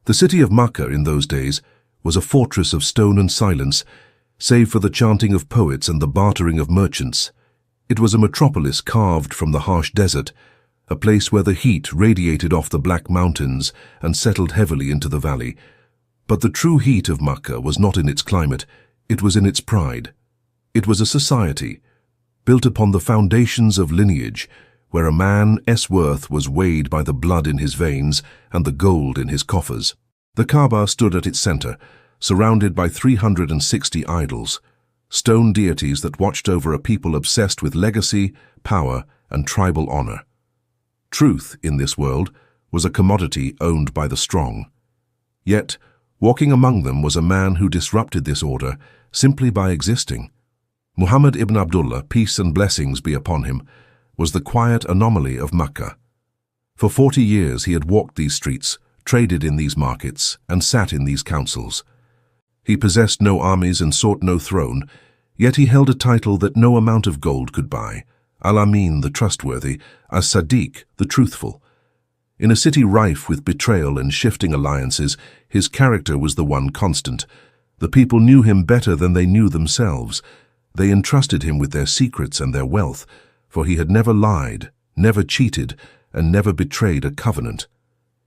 The city of Makkah in those days was a fortress of stone and silence, save for the chanting of poets and the bartering of merchants. It was a metropolis carved from the harsh desert, a place where the heat radiated off the black mountains and settled heavily into the valley. But the true heat of Makkah was not in its climate, it was in its pride. It was a society, built upon the foundations of lineage, where a man's worth was weighed by the blood in his veins and the gold in his coffers. The Kaaba stood at its center, surrounded by 360 idols, stone deities that watched over a people obsessed with legacy, power, and tribal honor. Truth, in this world, was a commodity owned by the strong. Yet, walking among them was a man who disrupted this order simply by existing. Muhammad ibn Abdullah, peace and blessings be upon him, was the quiet anomaly of Makkah. For 40 years he had walked these streets, traded in these markets, and sat in these councils. He possessed no armies and sought no throne, yet he held a title that no amount of gold could buy: Al-Amin, the trustworthy, As-Sadiq, the truthful. In a city rife with betrayal and shifting alliances, his character was the one constant. The people knew him better than they knew themselves. They entrusted him with their secrets and their wealth, for he had never lied, never cheated, and never betrayed a covenant.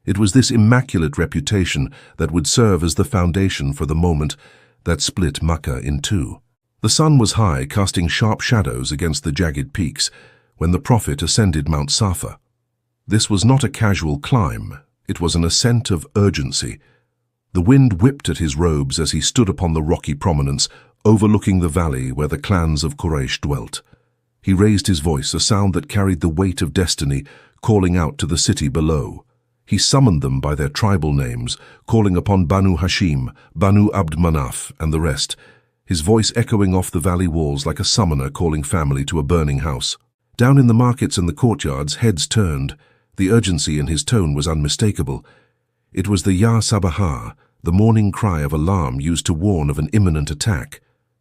It was this immaculate reputation that would serve as the foundation for the moment that split Makkah in two. The sun was high, casting sharp shadows against the jagged peaks, when the Prophet ascended Mount Safa. This was not a casual climb, it was an ascent of urgency. The wind whipped at his robes as he stood upon the rocky prominence, overlooking the valley where the clans of Quraysh dwelt. He raised his voice, a sound that carried the weight of destiny, calling out to the city below. He summoned them by their tribal names, calling upon Banu Hashim, Banu Abd Manaf, and the rest, his voice echoing off the valley walls like a summoner calling family to a burning house. Down in the markets and the courtyards, heads turned. The urgency in his tone was unmistakable. It was the Ya Sabaha, the morning cry of alarm used to warn of an imminent attack.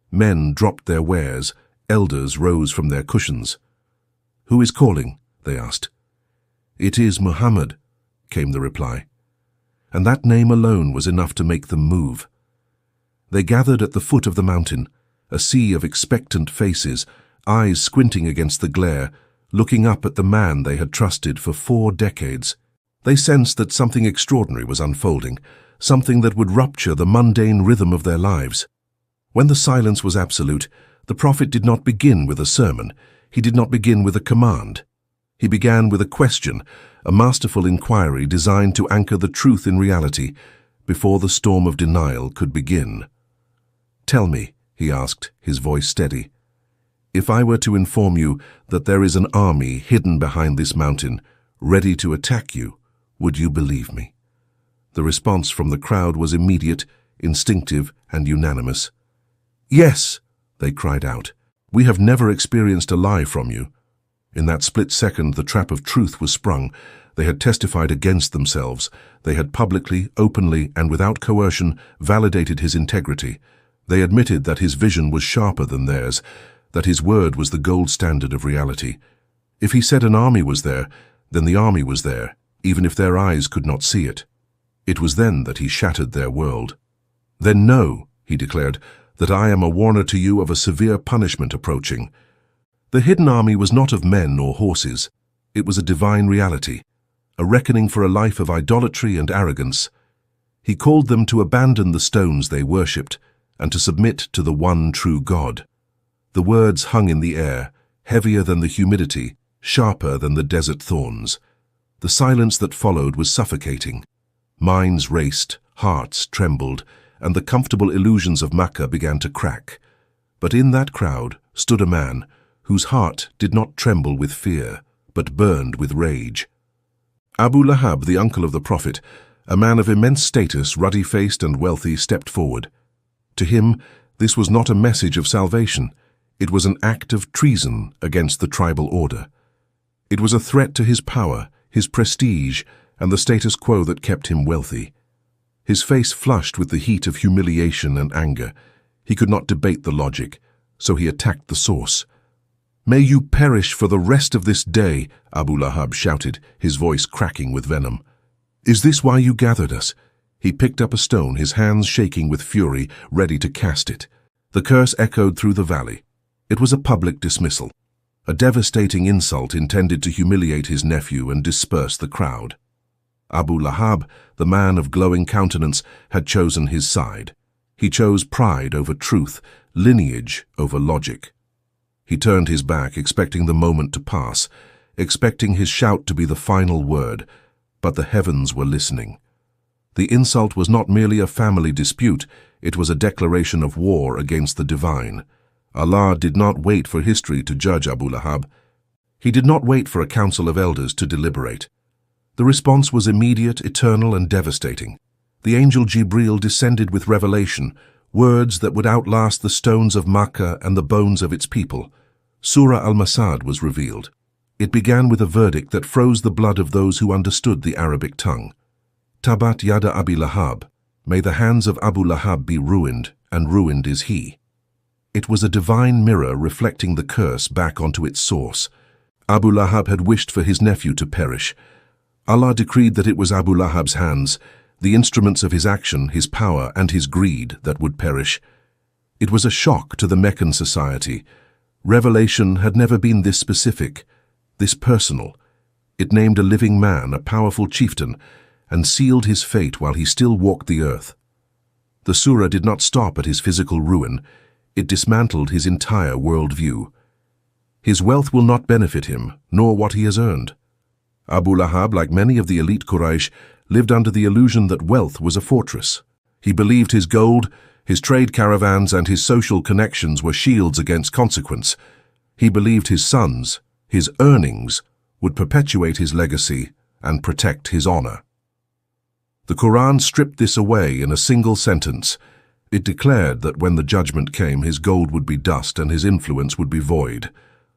Men dropped their wares, elders rose from their cushions. "Who is calling?" they asked. "It is Muhammad," came the reply. And that name alone was enough to make them move. They gathered at the foot of the mountain, a sea of expectant faces, eyes squinting against the glare, looking up at the man they had trusted for 4 decades. They sensed that something extraordinary was unfolding, something that would rupture the mundane rhythm of their lives. When the silence was absolute, the Prophet did not begin with a sermon. He did not begin with a command. He began with a question, a masterful inquiry designed to anchor the truth in reality before the storm of denial could begin. "Tell me," he asked, his voice steady, "if I were to inform you that there is an army hidden behind this mountain, ready to attack you, would you believe me?" The response from the crowd was immediate, instinctive, and unanimous. "Yes," they cried out. "We have never experienced a lie from you." In that split second, the trap of truth was sprung. They had testified against themselves. They had publicly, openly, and without coercion validated his integrity. They admitted that his vision was sharper than theirs, that his word was the gold standard of reality. If he said an army was there, then the army was there, even if their eyes could not see it. It was then that he shattered their world. "Then know," he declared, "that I am a warner to you of a severe punishment approaching." The hidden army was not of men or horses. It was a divine reality, a reckoning for a life of idolatry and arrogance. He called them to abandon the stones they worshipped and to submit to the one true God. The words hung in the air, heavier than the humidity, sharper than the desert thorns. The silence that followed was suffocating. Minds raced, hearts trembled, and the comfortable illusions of Makkah began to crack. But in that crowd stood a man whose heart did not tremble with fear, but burned with rage. Abu Lahab, the uncle of the Prophet, a man of immense status, ruddy-faced and wealthy, stepped forward. To him, this was not a message of salvation. It was an act of treason against the tribal order. It was a threat to his power, his prestige, and the status quo that kept him wealthy. His face flushed with the heat of humiliation and anger. He could not debate the logic, so he attacked the source. "May you perish for the rest of this day," Abu Lahab shouted, his voice cracking with venom. "Is this why you gathered us? He picked up a stone, his hands shaking with fury, ready to cast it. The curse echoed through the valley. It was a public dismissal, a devastating insult intended to humiliate his nephew and disperse the crowd. Abu Lahab, the man of glowing countenance, had chosen his side. He chose pride over truth, lineage over logic. He turned his back, expecting the moment to pass, expecting his shout to be the final word, but the heavens were listening. The insult was not merely a family dispute, it was a declaration of war against the divine. Allah did not wait for history to judge Abu Lahab. He did not wait for a council of elders to deliberate. The response was immediate, eternal, and devastating. The angel Jibril descended with revelation, words that would outlast the stones of Makkah and the bones of its people. Surah Al-Masad was revealed. It began with a verdict that froze the blood of those who understood the Arabic tongue. Tabat yada Abi Lahab, may the hands of Abu Lahab be ruined, and ruined is he. It was a divine mirror reflecting the curse back onto its source. Abu Lahab had wished for his nephew to perish. Allah decreed that it was Abu Lahab's hands, the instruments of his action, his power, and his greed that would perish. It was a shock to the Meccan society. Revelation had never been this specific, this personal. It named a living man, a powerful chieftain, and sealed his fate while he still walked the earth. The surah did not stop at his physical ruin. It dismantled his entire worldview. His wealth will not benefit him, nor what he has earned. Abu Lahab, like many of the elite Quraysh, lived under the illusion that wealth was a fortress. He believed his gold, his trade caravans, and his social connections were shields against consequence. He believed his sons, his earnings, would perpetuate his legacy and protect his honor. The Qur'an stripped this away in a single sentence. It declared that when the judgment came, his gold would be dust and his influence would be void.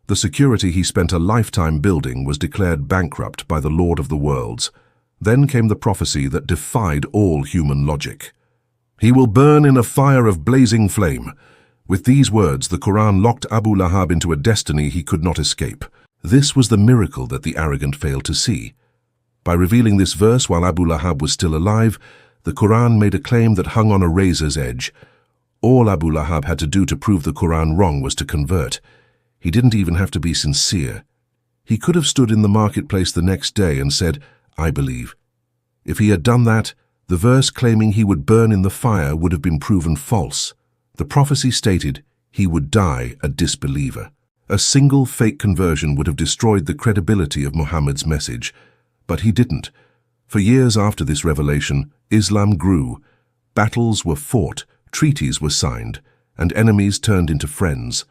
The security he spent a lifetime building was declared bankrupt by the Lord of the worlds. Then came the prophecy that defied all human logic. He will burn in a fire of blazing flame. With these words, the Qur'an locked Abu Lahab into a destiny he could not escape. This was the miracle that the arrogant failed to see. By revealing this verse while Abu Lahab was still alive, the Qur'an made a claim that hung on a razor's edge. All Abu Lahab had to do to prove the Qur'an wrong was to convert. He didn't even have to be sincere. He could have stood in the marketplace the next day and said, "I believe." If he had done that, the verse claiming he would burn in the fire would have been proven false. The prophecy stated he would die a disbeliever. A single fake conversion would have destroyed the credibility of Muhammad's message. But he didn't. For years after this revelation, Islam grew. Battles were fought, treaties were signed, and enemies turned into friends.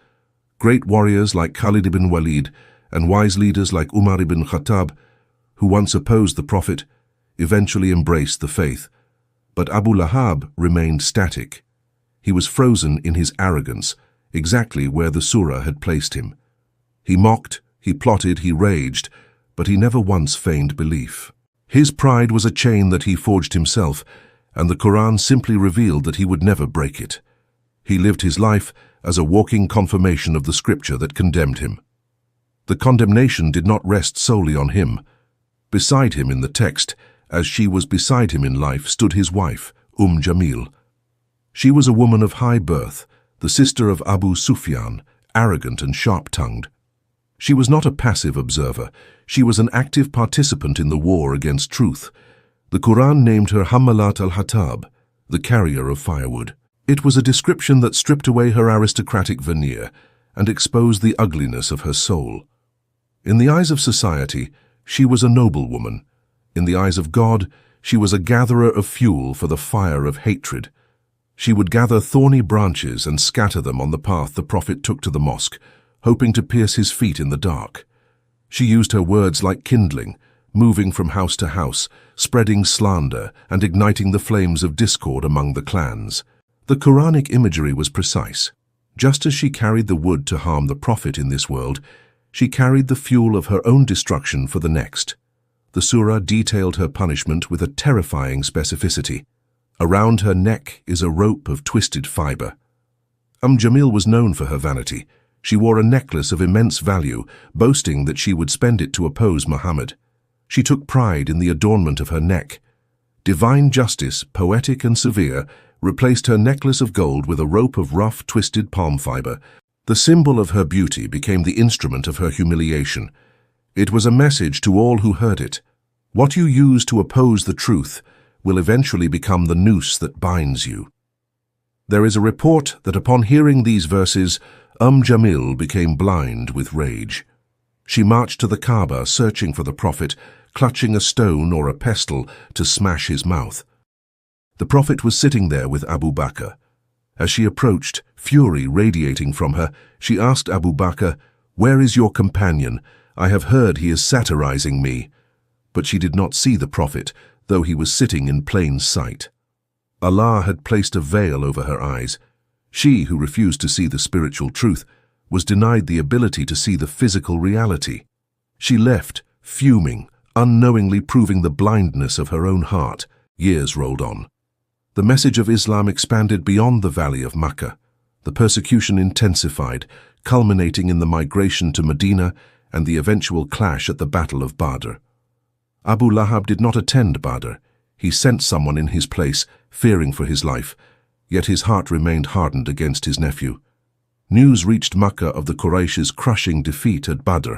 Great warriors like Khalid ibn Walid and wise leaders like Umar ibn Khattab, who once opposed the Prophet, eventually embraced the faith. But Abu Lahab remained static. He was frozen in his arrogance, exactly where the surah had placed him. He mocked, he plotted, he raged, but he never once feigned belief. His pride was a chain that he forged himself, and the Qur'an simply revealed that he would never break it. He lived his life as a walking confirmation of the scripture that condemned him. The condemnation did not rest solely on him. Beside him in the text, as she was beside him in life, stood his wife, Jamil. She was a woman of high birth, the sister of Abu Sufyan, arrogant and sharp-tongued. She was not a passive observer. She was an active participant in the war against truth. The Qur'an named her Hammalat al-Hatab, the carrier of firewood. It was a description that stripped away her aristocratic veneer and exposed the ugliness of her soul. In the eyes of society, she was a noble woman. In the eyes of God, she was a gatherer of fuel for the fire of hatred. She would gather thorny branches and scatter them on the path the Prophet took to the mosque, hoping to pierce his feet in the dark. She used her words like kindling, moving from house to house, spreading slander and igniting the flames of discord among the clans. The Quranic imagery was precise. Just as she carried the wood to harm the Prophet in this world, she carried the fuel of her own destruction for the next. The surah detailed her punishment with a terrifying specificity. Around her neck is a rope of twisted fiber. Jamil was known for her vanity. She wore a necklace of immense value, boasting that she would spend it to oppose Muhammad. She took pride in the adornment of her neck. Divine justice, poetic and severe, replaced her necklace of gold with a rope of rough, twisted palm fiber. The symbol of her beauty became the instrument of her humiliation. It was a message to all who heard it. What you use to oppose the truth will eventually become the noose that binds you. There is a report that upon hearing these verses, Jamil became blind with rage. She marched to the Kaaba searching for the Prophet, clutching a stone or a pestle to smash his mouth. The Prophet was sitting there with Abu Bakr. As she approached, fury radiating from her, she asked Abu Bakr, "Where is your companion? I have heard he is satirizing me." But she did not see the Prophet, though he was sitting in plain sight. Allah had placed a veil over her eyes. She, who refused to see the spiritual truth, was denied the ability to see the physical reality. She left, fuming, unknowingly proving the blindness of her own heart. Years rolled on. The message of Islam expanded beyond the valley of Makkah. The persecution intensified, culminating in the migration to Medina and the eventual clash at the Battle of Badr. Abu Lahab did not attend Badr. He sent someone in his place, fearing for his life, yet his heart remained hardened against his nephew. News reached Makkah of the Quraysh's crushing defeat at Badr,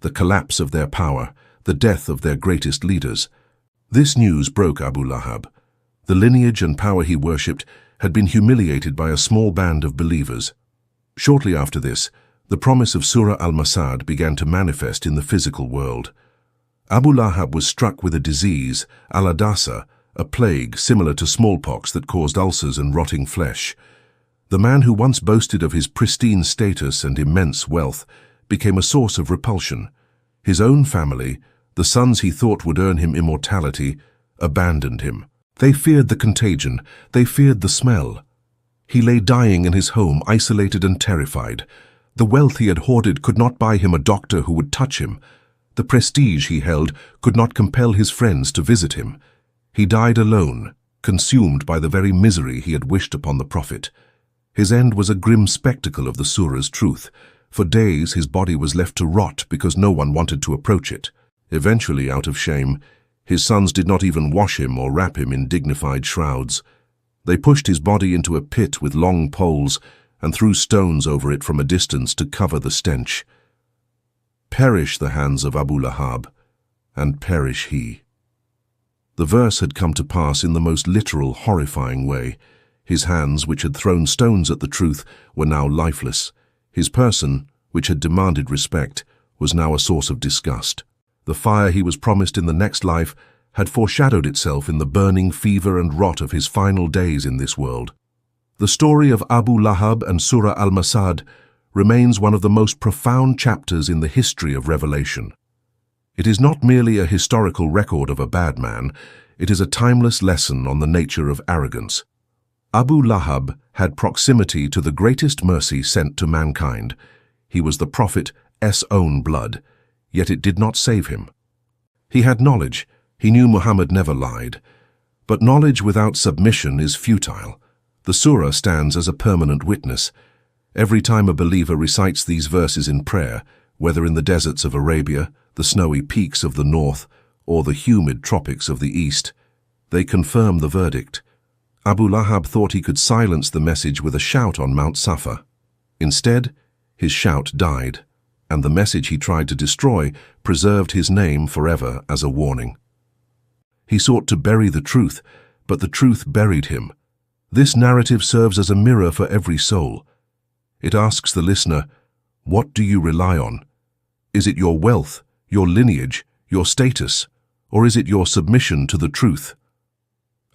the collapse of their power, the death of their greatest leaders. This news broke Abu Lahab. The lineage and power he worshipped had been humiliated by a small band of believers. Shortly after this, the promise of Surah Al-Masad began to manifest in the physical world. Abu Lahab was struck with a disease, al-adasa, a plague similar to smallpox that caused ulcers and rotting flesh. The man who once boasted of his pristine status and immense wealth became a source of repulsion. His own family, the sons he thought would earn him immortality, abandoned him. They feared the contagion, they feared the smell. He lay dying in his home, isolated and terrified. The wealth he had hoarded could not buy him a doctor who would touch him. The prestige he held could not compel his friends to visit him. He died alone, consumed by the very misery he had wished upon the Prophet. His end was a grim spectacle of the surah's truth. For days his body was left to rot because no one wanted to approach it. Eventually, out of shame, his sons did not even wash him or wrap him in dignified shrouds. They pushed his body into a pit with long poles and threw stones over it from a distance to cover the stench. Perish the hands of Abu Lahab, and perish he. The verse had come to pass in the most literal, horrifying way. His hands, which had thrown stones at the truth, were now lifeless. His person, which had demanded respect, was now a source of disgust. The fire he was promised in the next life had foreshadowed itself in the burning fever and rot of his final days in this world. The story of Abu Lahab and Surah Al-Masad remains one of the most profound chapters in the history of Revelation. It is not merely a historical record of a bad man, it is a timeless lesson on the nature of arrogance. Abu Lahab had proximity to the greatest mercy sent to mankind. He was the Prophet's own blood, yet it did not save him. He had knowledge, he knew Muhammad never lied. But knowledge without submission is futile. The surah stands as a permanent witness. Every time a believer recites these verses in prayer, whether in the deserts of Arabia, the snowy peaks of the north, or the humid tropics of the east, they confirm the verdict. Abu Lahab thought he could silence the message with a shout on Mount Safa. Instead, his shout died, and the message he tried to destroy preserved his name forever as a warning. He sought to bury the truth, but the truth buried him. This narrative serves as a mirror for every soul. It asks the listener, what do you rely on? Is it your wealth, your lineage, your status, or is it your submission to the truth?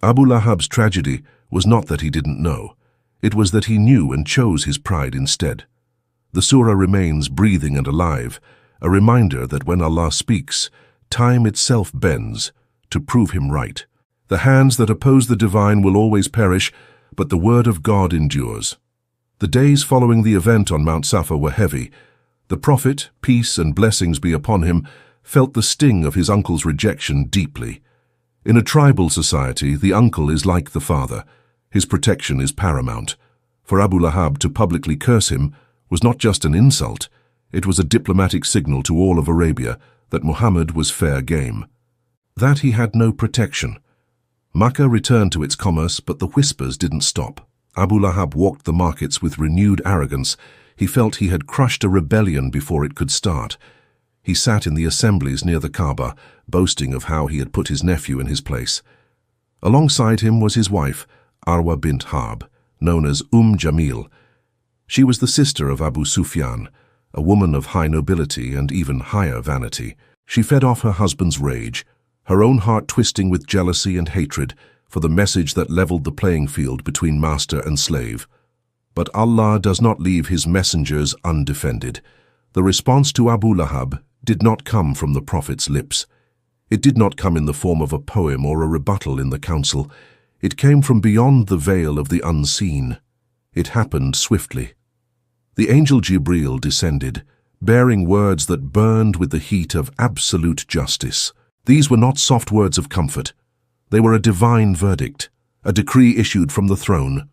Abu Lahab's tragedy was not that he didn't know. It was that he knew and chose his pride instead. The surah remains breathing and alive, a reminder that when Allah speaks, time itself bends to prove him right. The hands that oppose the divine will always perish, but the word of God endures. The days following the event on Mount Safa were heavy. The Prophet, peace and blessings be upon him, felt the sting of his uncle's rejection deeply. In a tribal society, the uncle is like the father. His protection is paramount. For Abu Lahab to publicly curse him was not just an insult, it was a diplomatic signal to all of Arabia that Muhammad was fair game. That he had no protection. Makkah returned to its commerce, but the whispers didn't stop. Abu Lahab walked the markets with renewed arrogance. He felt he had crushed a rebellion before it could start. He sat in the assemblies near the Kaaba, boasting of how he had put his nephew in his place. Alongside him was his wife, Arwa bint Harb, known as Jamil. She was the sister of Abu Sufyan, a woman of high nobility and even higher vanity. She fed off her husband's rage, her own heart twisting with jealousy and hatred for the message that leveled the playing field between master and slave. But Allah does not leave his messengers undefended. The response to Abu Lahab did not come from the Prophet's lips. It did not come in the form of a poem or a rebuttal in the council. It came from beyond the veil of the unseen. It happened swiftly. The angel Jibril descended, bearing words that burned with the heat of absolute justice. These were not soft words of comfort. They were a divine verdict, a decree issued from the throne.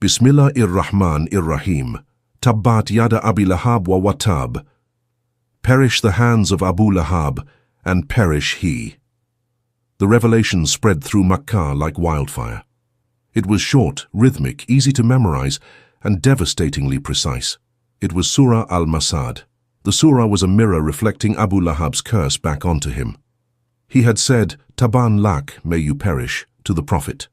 Bismillahir-Rahman-ir-Rahim. Tabbat yada Abi Lahab wa watab. Perish the hands of Abu Lahab, and perish he. The revelation spread through Makkah like wildfire. It was short, rhythmic, easy to memorize, and devastatingly precise. It was Surah Al-Masad. The surah was a mirror reflecting Abu Lahab's curse back onto him. He had said, "Taban lak, may you perish," to the Prophet.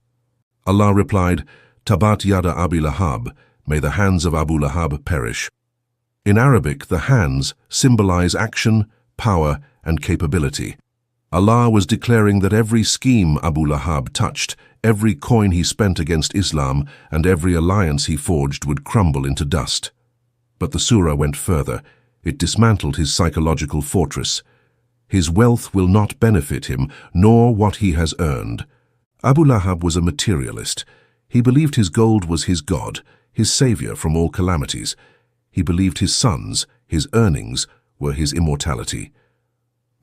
Allah replied, "Tabat yada Abi Lahab, may the hands of Abu Lahab perish." In Arabic, the hands symbolize action, power, and capability. Allah was declaring that every scheme Abu Lahab touched, every coin he spent against Islam, and every alliance he forged would crumble into dust. But the surah went further. It dismantled his psychological fortress. His wealth will not benefit him, nor what he has earned. Abu Lahab was a materialist. He believed his gold was his god, his savior from all calamities. He believed his sons, his earnings, were his immortality.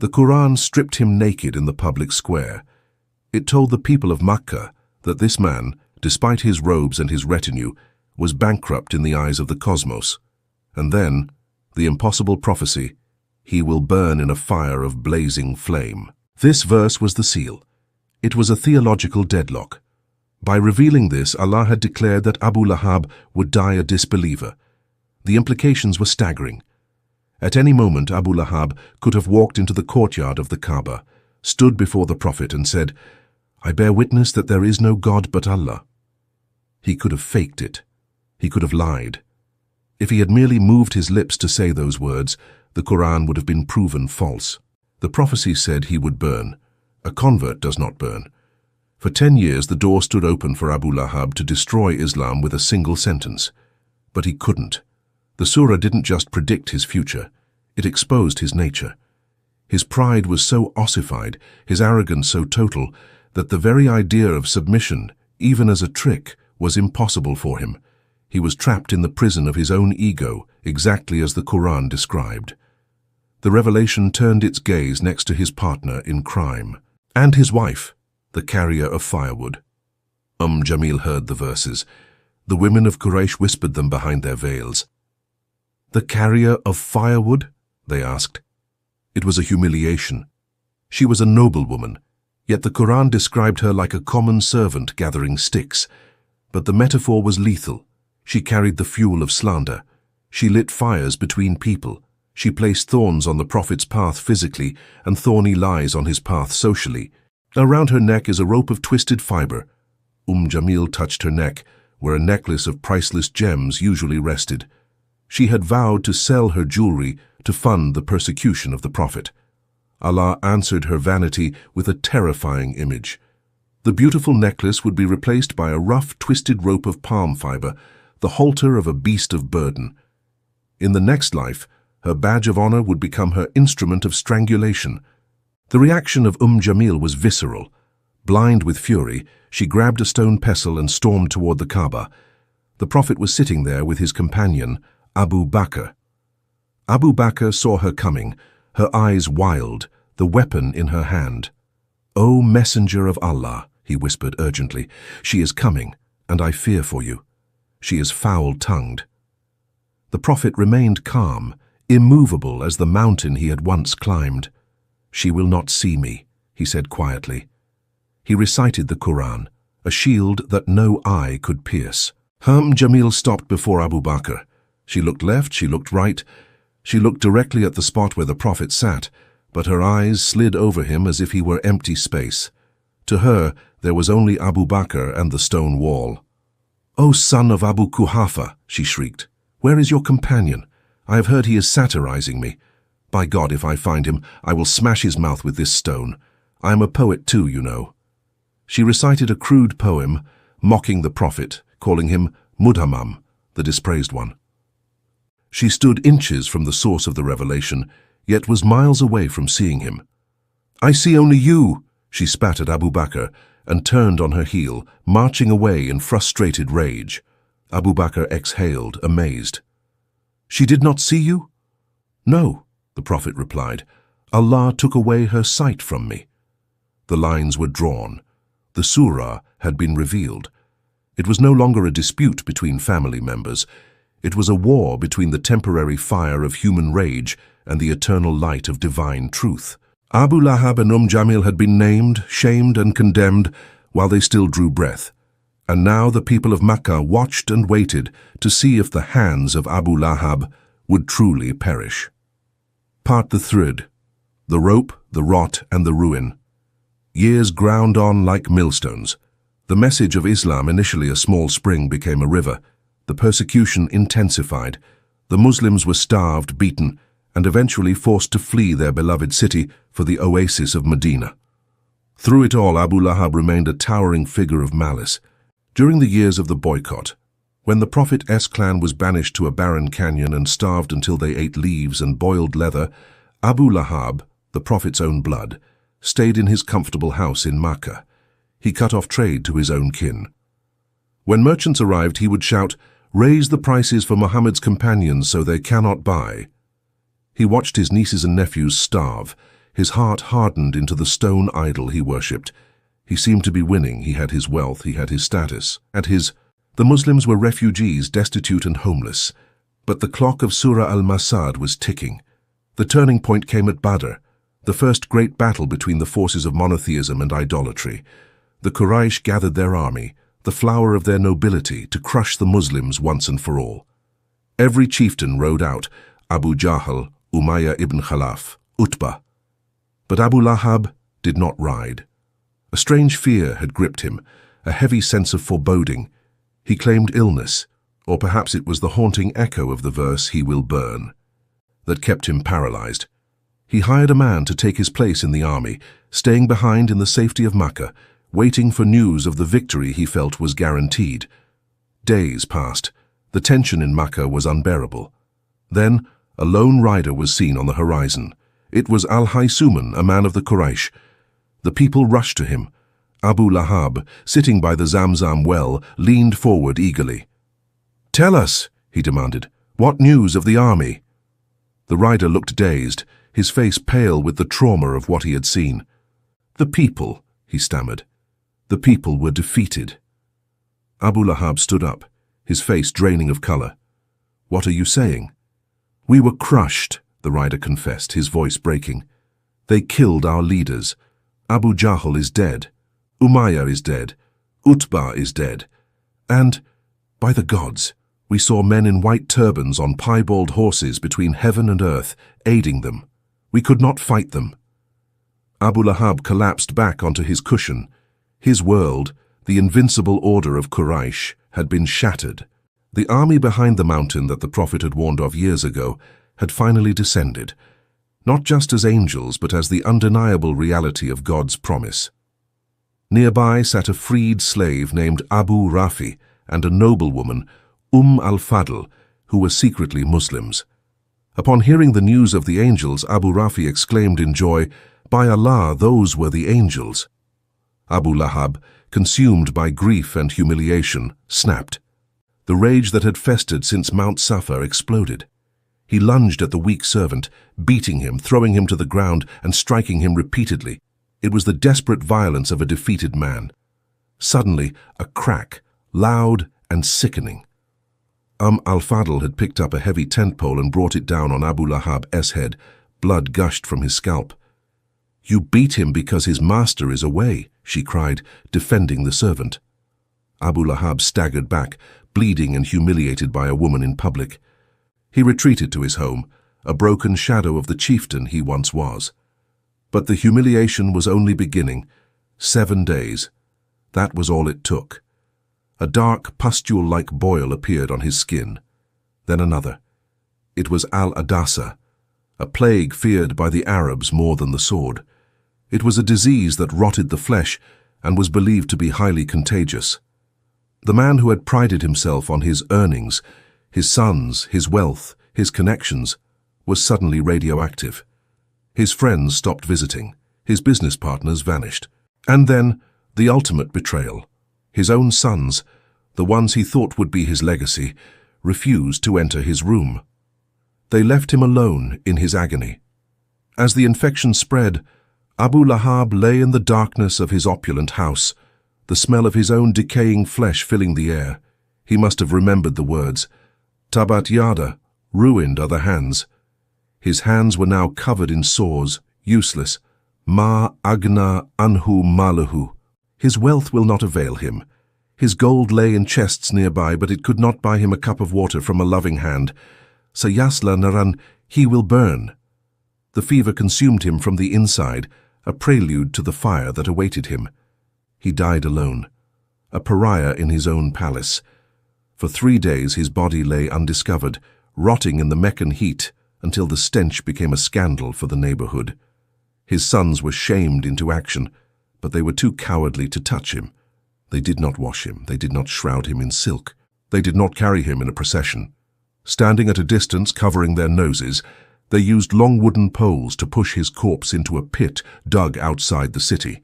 The Qur'an stripped him naked in the public square. It told the people of Makkah that this man, despite his robes and his retinue, was bankrupt in the eyes of the cosmos. And then, the impossible prophecy, he will burn in a fire of blazing flame. This verse was the seal. It was a theological deadlock. By revealing this, Allah had declared that Abu Lahab would die a disbeliever. The implications were staggering. At any moment, Abu Lahab could have walked into the courtyard of the Kaaba, stood before the Prophet and said, "I bear witness that there is no God but Allah." He could have faked it. He could have lied. If he had merely moved his lips to say those words, the Qur'an would have been proven false. The prophecy said he would burn. A convert does not burn. For 10 years, the door stood open for Abu Lahab to destroy Islam with a single sentence. But he couldn't. The surah didn't just predict his future. It exposed his nature. His pride was so ossified, his arrogance so total, that the very idea of submission, even as a trick, was impossible for him. He was trapped in the prison of his own ego, exactly as the Qur'an described. The revelation turned its gaze next to his partner in crime, and his wife, the carrier of firewood. Jamil heard the verses. The women of Quraysh whispered them behind their veils. "The carrier of firewood?" they asked. It was a humiliation. She was a noble woman, yet the Qur'an described her like a common servant gathering sticks. But the metaphor was lethal. She carried the fuel of slander. She lit fires between people. She placed thorns on the Prophet's path physically and thorny lies on his path socially. Around her neck is a rope of twisted fiber. Jamil touched her neck, where a necklace of priceless gems usually rested. She had vowed to sell her jewelry to fund the persecution of the Prophet. Allah answered her vanity with a terrifying image. The beautiful necklace would be replaced by a rough, twisted rope of palm fiber, the halter of a beast of burden. In the next life, her badge of honor would become her instrument of strangulation. The reaction of Jamil was visceral. Blind with fury, she grabbed a stone pestle and stormed toward the Kaaba. The Prophet was sitting there with his companion, Abu Bakr. Abu Bakr saw her coming, her eyes wild, the weapon in her hand. "O Messenger of Allah," he whispered urgently, "she is coming, and I fear for you. She is foul-tongued." The Prophet remained calm, immovable as the mountain he had once climbed. "She will not see me," he said quietly. He recited the Qur'an, a shield that no eye could pierce. Umm Jamil stopped before Abu Bakr. She looked left, she looked right. She looked directly at the spot where the Prophet sat, but her eyes slid over him as if he were empty space. To her, there was only Abu Bakr and the stone wall. "O son of Abu Kuhafa," she shrieked, "where is your companion? I have heard he is satirizing me. By God, if I find him, I will smash his mouth with this stone. I am a poet too, you know." She recited a crude poem, mocking the Prophet, calling him Mudhammam, the dispraised one. She stood inches from the source of the revelation, yet was miles away from seeing him. "I see only you," she spat at Abu Bakr and turned on her heel, marching away in frustrated rage. Abu Bakr exhaled, amazed. "She did not see you?" "No," the Prophet replied. "Allah took away her sight from me." The lines were drawn. The surah had been revealed. It was no longer a dispute between family members. It was a war between the temporary fire of human rage and the eternal light of divine truth. Abu Lahab and Jamil had been named, shamed, and condemned while they still drew breath. And now the people of Makkah watched and waited to see if the hands of Abu Lahab would truly perish. Part the thread, the rope, the rot, and the ruin. Years ground on like millstones. The message of Islam, initially a small spring, became a river. The persecution intensified. The Muslims were starved, beaten, and eventually forced to flee their beloved city for the oasis of Medina. Through it all, Abu Lahab remained a towering figure of malice. During the years of the boycott, when the Prophet's clan was banished to a barren canyon and starved until they ate leaves and boiled leather, Abu Lahab, the Prophet's own blood, stayed in his comfortable house in Makkah. He cut off trade to his own kin. When merchants arrived, he would shout, "Raise the prices for Muhammad's companions so they cannot buy." He watched his nieces and nephews starve. His heart hardened into the stone idol he worshipped. He seemed to be winning. He had his wealth, he had his status. The Muslims were refugees, destitute and homeless. But the clock of Surah Al-Masad was ticking. The turning point came at Badr, the first great battle between the forces of monotheism and idolatry. The Quraysh gathered their army, the flower of their nobility, to crush the Muslims once and for all. Every chieftain rode out, Abu Jahl, Umayyah ibn Khalaf, Utbah. But Abu Lahab did not ride. A strange fear had gripped him, a heavy sense of foreboding. He claimed illness, or perhaps it was the haunting echo of the verse, "He will burn," that kept him paralyzed. He hired a man to take his place in the army, staying behind in the safety of Makkah, waiting for news of the victory he felt was guaranteed. Days passed. The tension in Makkah was unbearable. Then, a lone rider was seen on the horizon. It was Al-Haysuman, a man of the Quraysh. The people rushed to him. Abu Lahab, sitting by the Zamzam well, leaned forward eagerly. "Tell us," he demanded, "what news of the army?" The rider looked dazed, his face pale with the trauma of what he had seen. "The people," he stammered. "The people were defeated." Abu Lahab stood up, his face draining of color. "What are you saying?" "We were crushed," the rider confessed, his voice breaking. "They killed our leaders. Abu Jahl is dead. Umayyah is dead. Utbah is dead. And, by the gods, we saw men in white turbans on piebald horses between heaven and earth, aiding them. We could not fight them." Abu Lahab collapsed back onto his cushion. His world, the invincible order of Quraysh, had been shattered. The army behind the mountain that the Prophet had warned of years ago had finally descended, not just as angels but as the undeniable reality of God's promise. Nearby sat a freed slave named Abu Rafi and a noblewoman, al-Fadl, who were secretly Muslims. Upon hearing the news of the angels, Abu Rafi exclaimed in joy, "By Allah, those were the angels." Abu Lahab, consumed by grief and humiliation, snapped. The rage that had festered since Mount Safa exploded. He lunged at the weak servant, beating him, throwing him to the ground, and striking him repeatedly. It was the desperate violence of a defeated man. Suddenly, a crack, loud and sickening. Al-Fadl had picked up a heavy tent pole and brought it down on Abu Lahab's head. Blood gushed from his scalp. "You beat him because his master is away," she cried, defending the servant. Abu Lahab staggered back, bleeding and humiliated by a woman in public. He retreated to his home, a broken shadow of the chieftain he once was. But the humiliation was only beginning. 7 days. That was all it took. A dark, pustule-like boil appeared on his skin. Then another. It was al-adasa, a plague feared by the Arabs more than the sword. It was a disease that rotted the flesh and was believed to be highly contagious. The man who had prided himself on his earnings, his sons, his wealth, his connections, was suddenly radioactive. His friends stopped visiting. His business partners vanished. And then, the ultimate betrayal. His own sons, the ones he thought would be his legacy, refused to enter his room. They left him alone in his agony. As the infection spread, Abu Lahab lay in the darkness of his opulent house, the smell of his own decaying flesh filling the air. He must have remembered the words, Tabat yada, ruined are the hands. His hands were now covered in sores, useless. Ma agna anhu malahu. His wealth will not avail him. His gold lay in chests nearby, but it could not buy him a cup of water from a loving hand. Sayasla naran, he will burn. The fever consumed him from the inside, a prelude to the fire that awaited him. He died alone, a pariah in his own palace. For 3 days his body lay undiscovered, rotting in the Meccan heat, until the stench became a scandal for the neighborhood. His sons were shamed into action, but they were too cowardly to touch him. They did not wash him, they did not shroud him in silk, they did not carry him in a procession. Standing at a distance covering their noses, they used long wooden poles to push his corpse into a pit dug outside the city.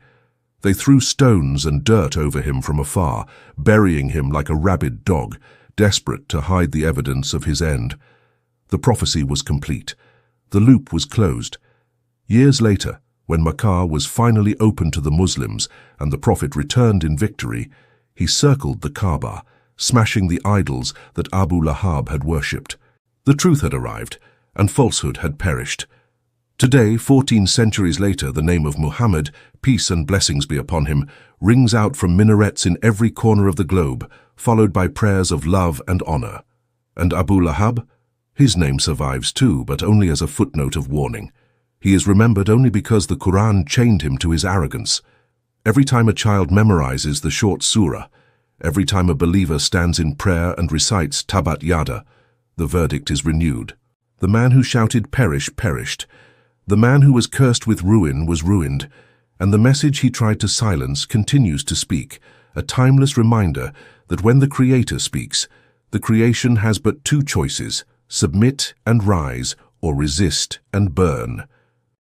They threw stones and dirt over him from afar, burying him like a rabid dog, desperate to hide the evidence of his end. The prophecy was complete. The loop was closed. Years later, when Makkah was finally open to the Muslims and the Prophet returned in victory, he circled the Kaaba, smashing the idols that Abu Lahab had worshipped. The truth had arrived, and falsehood had perished. Today, 14 centuries later, the name of Muhammad, peace and blessings be upon him, rings out from minarets in every corner of the globe, followed by prayers of love and honor. And Abu Lahab? His name survives too, but only as a footnote of warning. He is remembered only because the Qur'an chained him to his arrogance. Every time a child memorizes the short surah, every time a believer stands in prayer and recites Tabat Yada, the verdict is renewed. The man who shouted perish perished. The man who was cursed with ruin was ruined, and the message he tried to silence continues to speak, a timeless reminder that when the Creator speaks, the creation has but 2 choices, submit and rise, or resist and burn.